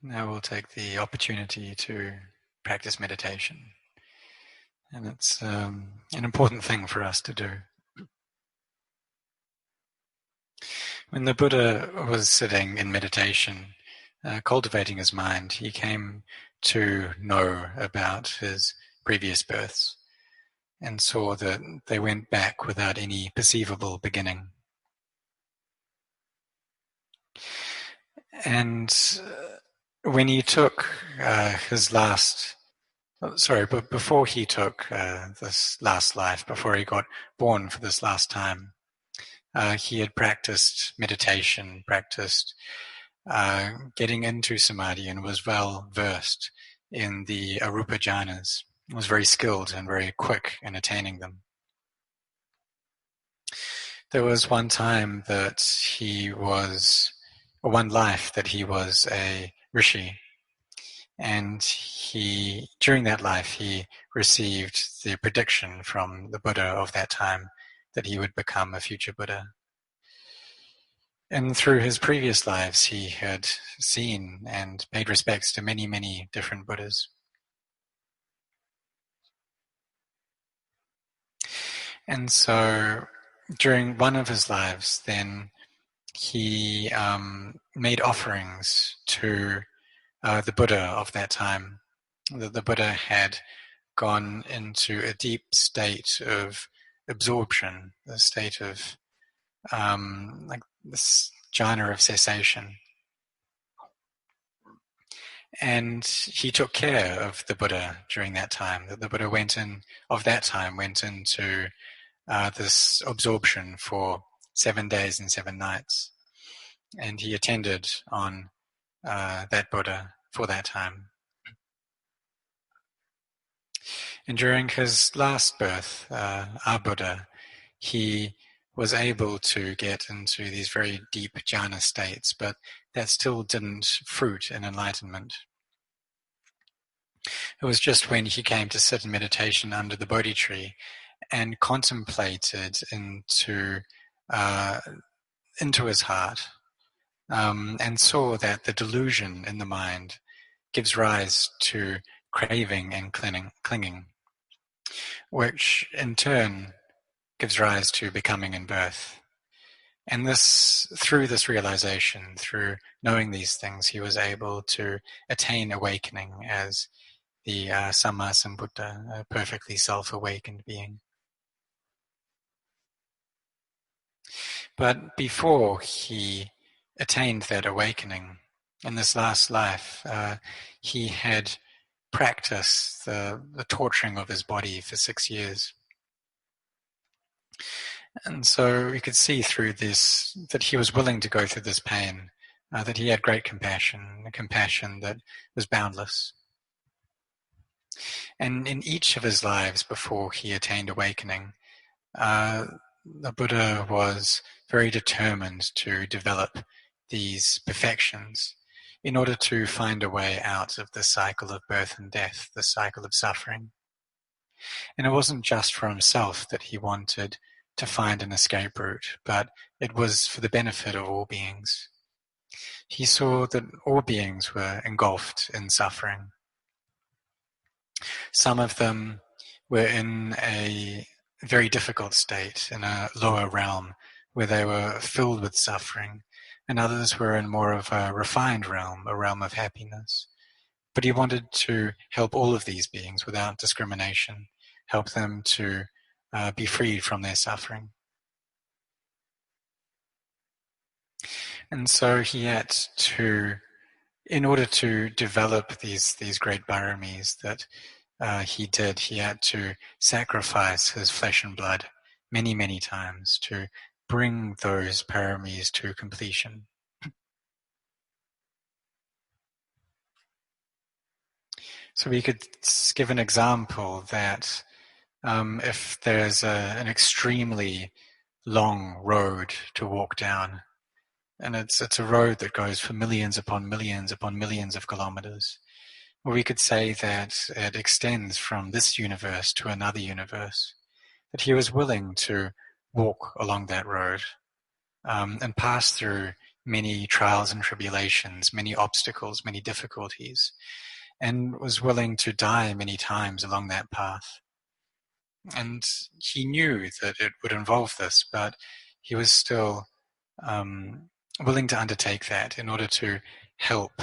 Now we'll take the opportunity to practice meditation. And it's an important thing for us to do. When the Buddha was sitting in meditation, cultivating his mind, he came to know about his previous births and saw that they went back without any perceivable beginning. And when he took his last, but before he took this last life, before he got born for this last time, he had practiced meditation, practiced getting into samadhi, and was well versed in the arupa jhanas. He was very skilled and very quick in attaining them. There was one time that one life that he was a rishi, and during that life he received the prediction from the Buddha of that time that he would become a future Buddha. And through his previous lives he had seen and paid respects to many, many different Buddhas. And so during one of his lives then he made offerings to the Buddha of that time. The Buddha had gone into a deep state of absorption, a state of like this jhana of cessation. And he took care of the Buddha during that time. The Buddha went into this absorption for 7 days and 7 nights. And he attended on that Buddha for that time. And during his last birth, our Buddha, he was able to get into these very deep jhana states, but that still didn't fruit in enlightenment. It was just when he came to sit in meditation under the Bodhi tree and contemplated into his heart, and saw that the delusion in the mind gives rise to craving and clinging, which in turn gives rise to becoming and birth. And through this realization, through knowing these things, he was able to attain awakening as the Samma Sambuddha, a perfectly self-awakened being. But before he attained that awakening, in this last life, he had practiced the torturing of his body for 6 years. And so we could see through this that he was willing to go through this pain, that he had great compassion, a compassion that was boundless. And in each of his lives before he attained awakening, the Buddha was very determined to develop these perfections in order to find a way out of the cycle of birth and death, the cycle of suffering. And it wasn't just for himself that he wanted to find an escape route, but it was for the benefit of all beings. He saw that all beings were engulfed in suffering. Some of them were in a very difficult state, in a lower realm, where they were filled with suffering, and others were in more of a refined realm, a realm of happiness. But he wanted to help all of these beings without discrimination, help them to be freed from their suffering. And so he had to, in order to develop these great paramis that he did, he had to sacrifice his flesh and blood many, many times to bring those paramis to completion. So we could give an example that if there's an extremely long road to walk down, and it's a road that goes for millions upon millions upon millions of kilometers, or we could say that it extends from this universe to another universe, that he was willing to walk along that road and pass through many trials and tribulations, many obstacles, many difficulties, and was willing to die many times along that path. And he knew that it would involve this, but he was still willing to undertake that in order to help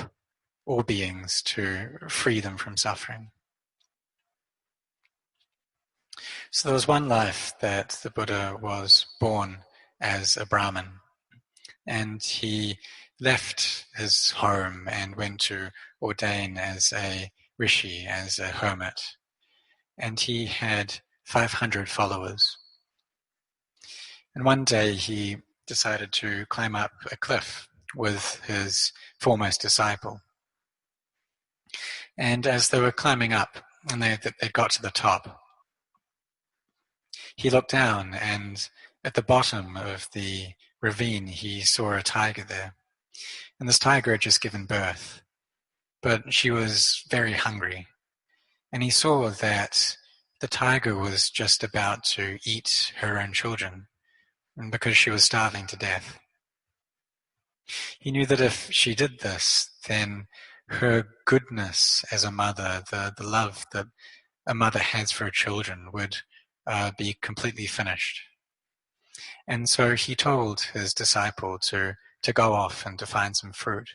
all beings to free them from suffering. So there was one life that the Buddha was born as a Brahmin, and he left his home and went to ordain as a rishi, as a hermit. And he had 500 followers. And one day he decided to climb up a cliff with his foremost disciple. And as they were climbing up, and they got to the top, he looked down, and at the bottom of the ravine he saw a tiger there. And this tiger had just given birth, but she was very hungry. And he saw that the tiger was just about to eat her own children, and because she was starving to death. He knew that if she did this, then her goodness as a mother, the love that a mother has for her children, would be completely finished. And so he told his disciple to go off and to find some fruit.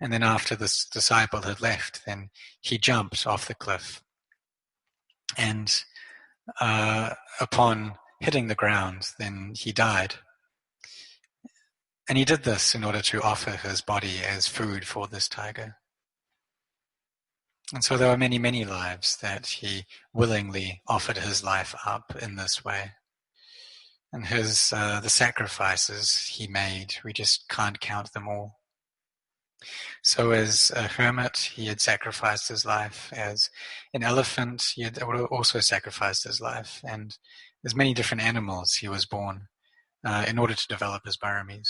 And then after this disciple had left, then he jumped off the cliff. And upon hitting the ground, then he died. And he did this in order to offer his body as food for this tiger. And so there were many, many lives that he willingly offered his life up in this way. And the sacrifices he made, we just can't count them all. So as a hermit, he had sacrificed his life. As an elephant, he had also sacrificed his life. And as many different animals he was born in order to develop his paramis.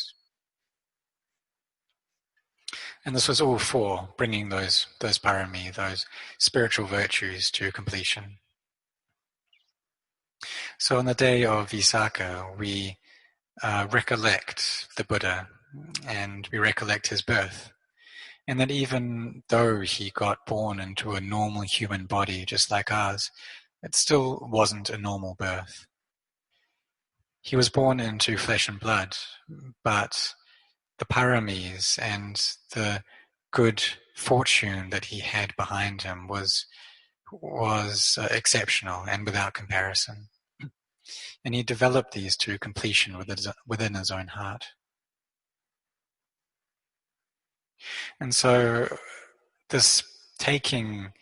And this was all for bringing those parami, those spiritual virtues, to completion. So on the day of Visakha, we recollect the Buddha, and we recollect his birth. And that even though he got born into a normal human body just like ours, it still wasn't a normal birth. He was born into flesh and blood, but the paramis and the good fortune that he had behind him was exceptional and without comparison. And he developed these to completion within his own heart. And so this taking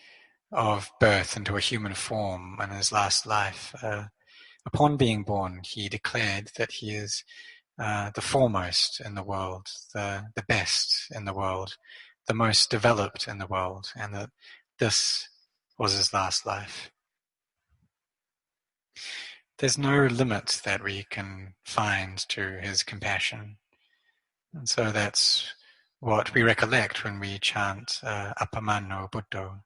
of birth into a human form in his last life, upon being born, he declared that he is the foremost in the world, the best in the world, the most developed in the world, and that this was his last life. There's no limit that we can find to his compassion. And so that's what we recollect when we chant Appamano Buddho,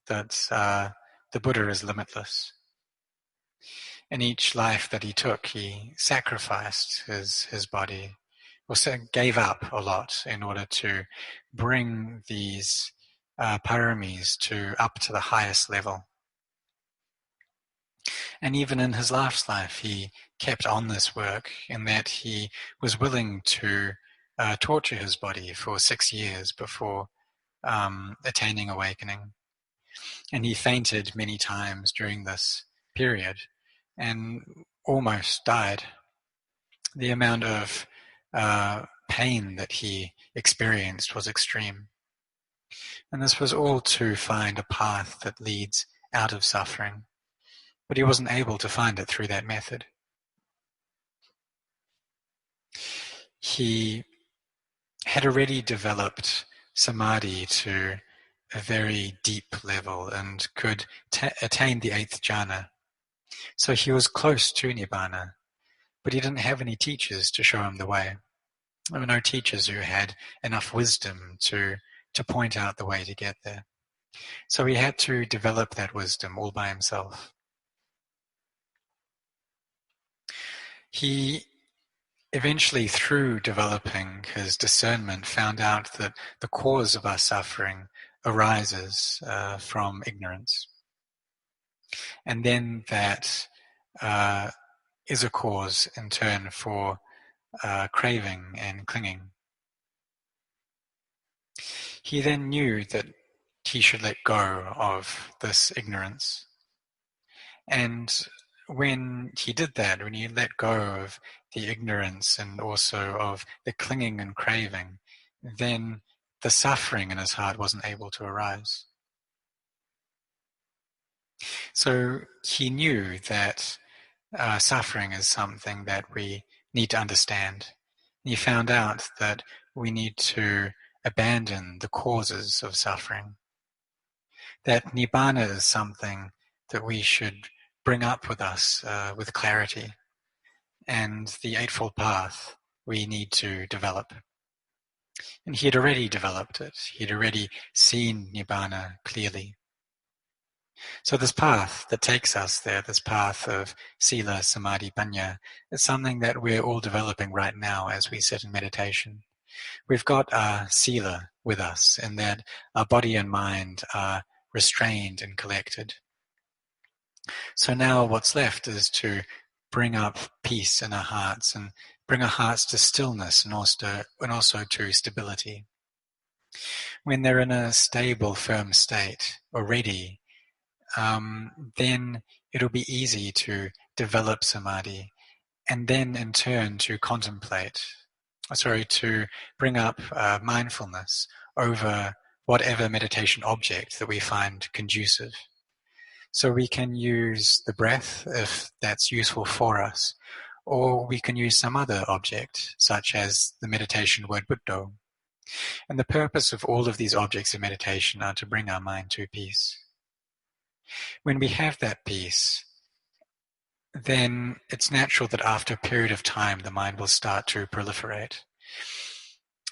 that the Buddha is limitless. In each life that he took, he sacrificed his body, or gave up a lot in order to bring these paramis up to the highest level. And even in his last life, he kept on this work in that he was willing to torture his body for 6 years before attaining awakening. And he fainted many times during this period and almost died. The amount of pain that he experienced was extreme. And this was all to find a path that leads out of suffering. But he wasn't able to find it through that method. He had already developed samadhi to a very deep level and could attain the 8th jhana. So he was close to Nibbana, but he didn't have any teachers to show him the way. There were no teachers who had enough wisdom to point out the way to get there. So he had to develop that wisdom all by himself. He eventually, through developing his discernment, found out that the cause of our suffering arises from ignorance. And then that is a cause in turn for craving and clinging. He then knew that he should let go of this ignorance. And when he did that, when he let go of the ignorance and also of the clinging and craving, then the suffering in his heart wasn't able to arise. So he knew that suffering is something that we need to understand. He found out that we need to abandon the causes of suffering. That Nibbana is something that we should bring up with us with clarity. And the Eightfold Path we need to develop. And he had already developed it. He had already seen Nibbana clearly. So this path that takes us there, this path of Sila, Samadhi, Panya, is something that we're all developing right now as we sit in meditation. We've got our Sila with us in that our body and mind are restrained and collected. So now what's left is to bring up peace in our hearts and bring our hearts to stillness and also to stability. When they're in a stable, firm state already, then it'll be easy to develop samadhi and then in turn to bring up mindfulness over whatever meditation object that we find conducive. So we can use the breath if that's useful for us, or we can use some other object, such as the meditation word Buddha. And the purpose of all of these objects of meditation are to bring our mind to peace. When we have that peace, then it's natural that after a period of time the mind will start to proliferate.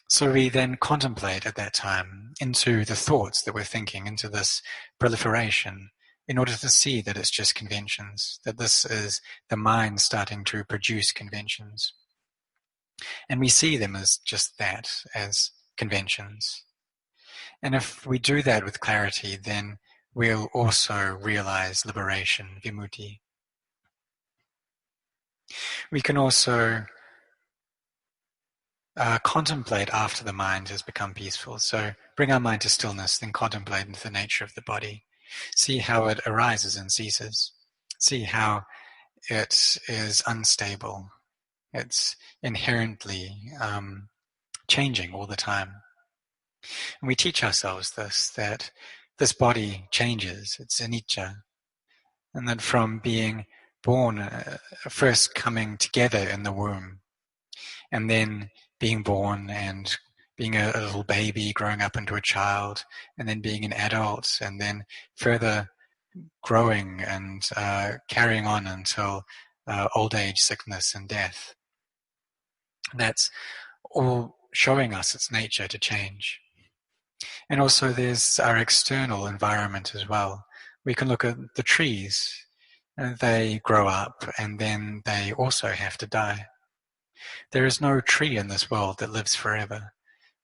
So we then contemplate at that time into the thoughts that we're thinking, into this proliferation, in order to see that it's just conventions, that this is the mind starting to produce conventions. And we see them as just that, as conventions. And if we do that with clarity, then we'll also realize liberation, vimutti. We can also contemplate after the mind has become peaceful. So bring our mind to stillness, then contemplate into the nature of the body. See how it arises and ceases. See how it is unstable. It's inherently changing all the time. And we teach ourselves this, that this body changes, it's anicca. And that from being born, first coming together in the womb, and then being born and being a little baby, growing up into a child, and then being an adult, and then further growing and carrying on until old age, sickness, and death. That's all showing us its nature to change. And also there's our external environment as well. We can look at the trees. They grow up and then they also have to die. There is no tree in this world that lives forever.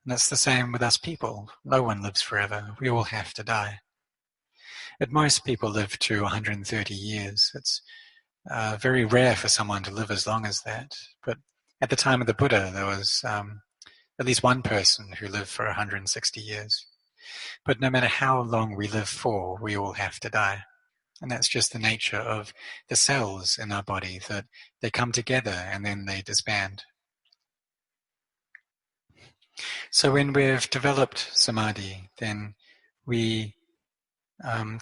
And that's the same with us people. No one lives forever. We all have to die. At most, people live to 130 years. It's very rare for someone to live as long as that. But at the time of the Buddha, there was at least one person who lived for 160 years. But no matter how long we live for, we all have to die. And that's just the nature of the cells in our body, that they come together and then they disband. So when we've developed samadhi, then we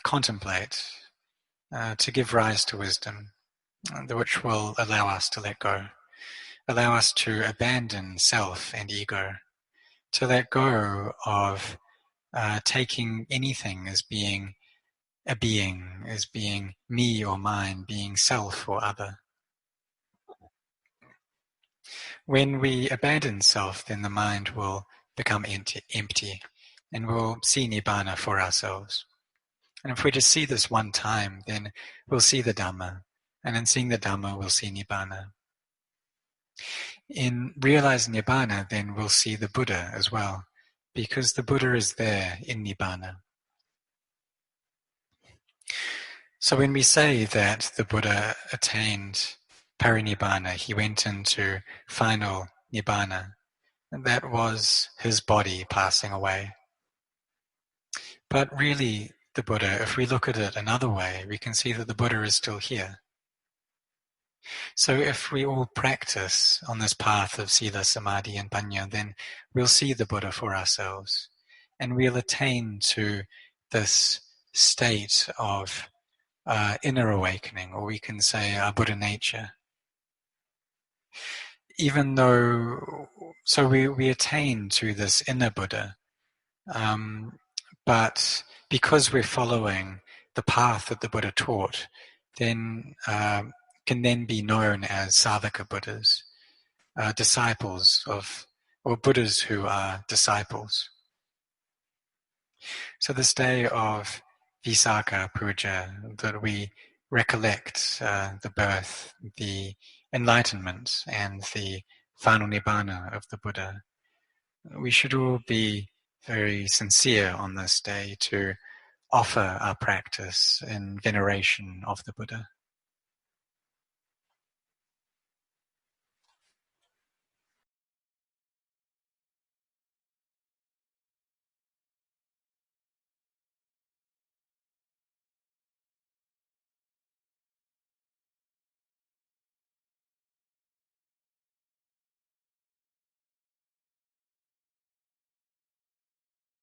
contemplate to give rise to wisdom, which will allow us to let go, allow us to abandon self and ego, to let go of taking anything as being a being, as being me or mine, being self or other. When we abandon self, then the mind will become empty and we'll see Nibbana for ourselves. And if we just see this one time, then we'll see the Dhamma. And in seeing the Dhamma, we'll see Nibbana. In realizing Nibbana, then we'll see the Buddha as well, because the Buddha is there in Nibbana. So when we say that the Buddha attained parinibbana, he went into final Nibbana, that was his body passing away. But really, the Buddha, if we look at it another way, we can see that the Buddha is still here. So if we all practice on this path of Sila, Samadhi and Panya, then we'll see the Buddha for ourselves. And we'll attain to this state of inner awakening, or we can say our Buddha nature. Even though, so we attain to this inner Buddha, but because we're following the path that the Buddha taught, then can then be known as Savaka Buddhas, disciples of, or Buddhas who are disciples. So this day of Visakha Puja, that we recollect the birth, the enlightenment, and the final Nibbana of the Buddha, we should all be very sincere on this day to offer our practice in veneration of the Buddha.